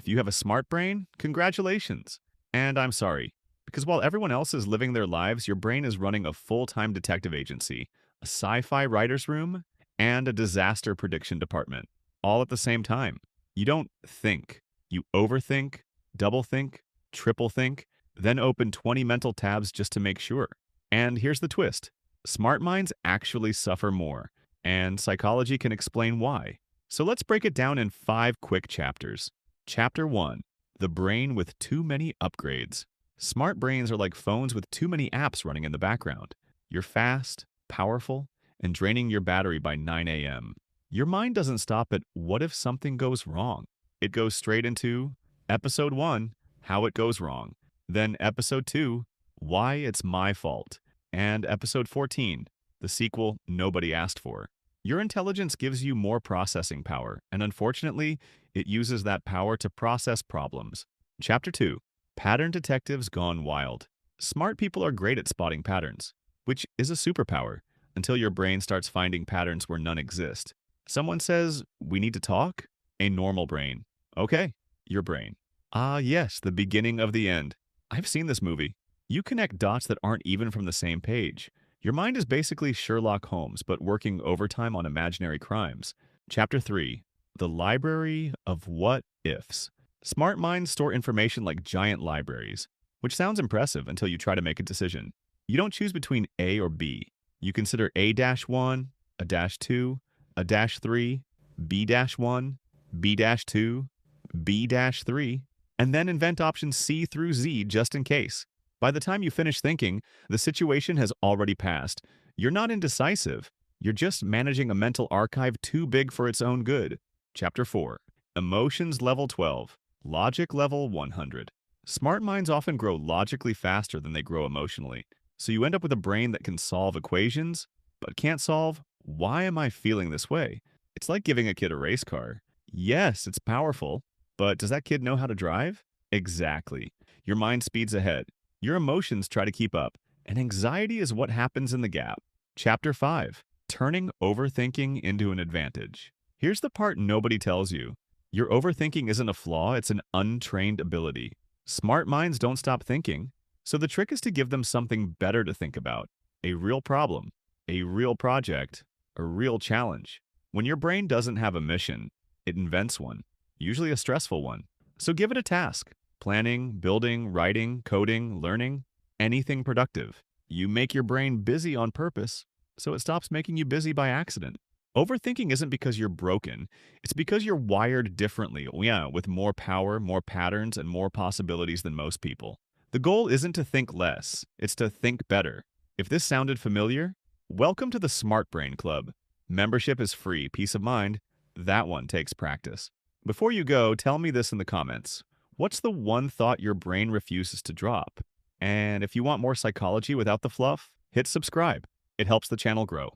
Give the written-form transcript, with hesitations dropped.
If you have a smart brain, congratulations. And I'm sorry, because while everyone else is living their lives, your brain is running a full-time detective agency, a sci-fi writer's room, and a disaster prediction department, all at the same time. You don't think. You overthink, double think, triple think, then open 20 mental tabs just to make sure. And here's the twist. Smart minds actually suffer more, and psychology can explain why. So let's break it down in 5 quick chapters. Chapter 1. The brain with too many upgrades. Smart brains are like phones with too many apps running in the background. You're fast, powerful, and draining your battery by 9 a.m. Your mind doesn't stop at what if something goes wrong. It goes straight into Episode 1, How It Goes Wrong. Then Episode 2, Why It's My Fault. And Episode 14, the sequel nobody asked for. Your intelligence gives you more processing power, and unfortunately, it uses that power to process problems. Chapter 2. Pattern detectives gone wild. Smart people are great at spotting patterns, which is a superpower, until your brain starts finding patterns where none exist. Someone says, "We need to talk?" A normal brain. Okay, your brain. Ah, yes, the beginning of the end. I've seen this movie. You connect dots that aren't even from the same page. Your mind is basically Sherlock Holmes, but working overtime on imaginary crimes. Chapter 3. The Library of What Ifs. Smart minds store information like giant libraries, which sounds impressive until you try to make a decision. You don't choose between A or B. You consider A-1, a -2, a -3, B-1, B-2, B-3, and then invent options C through Z just in case. By the time you finish thinking, the situation has already passed. You're not indecisive. You're just managing a mental archive too big for its own good. Chapter 4. Emotions level 12. Logic level 100. Smart minds often grow logically faster than they grow emotionally. So you end up with a brain that can solve equations, but can't solve, why am I feeling this way? It's like giving a kid a race car. Yes, it's powerful, but does that kid know how to drive? Exactly. Your mind speeds ahead. Your emotions try to keep up, and anxiety is what happens in the gap. Chapter 5. Turning overthinking into an advantage. Here's the part nobody tells you. Your overthinking isn't a flaw, it's an untrained ability. Smart minds don't stop thinking, so the trick is to give them something better to think about. A real problem, a real project, a real challenge. When your brain doesn't have a mission, it invents one, usually a stressful one. So give it a task. Planning, building, writing, coding, learning, anything productive. You make your brain busy on purpose, so it stops making you busy by accident. Overthinking isn't because you're broken, it's because you're wired differently, yeah, with more power, more patterns, and more possibilities than most people. The goal isn't to think less, it's to think better. If this sounded familiar, welcome to the Smart Brain Club. Membership is free, peace of mind, that one takes practice. Before you go, tell me this in the comments. What's the one thought your brain refuses to drop? And if you want more psychology without the fluff, hit subscribe. It helps the channel grow.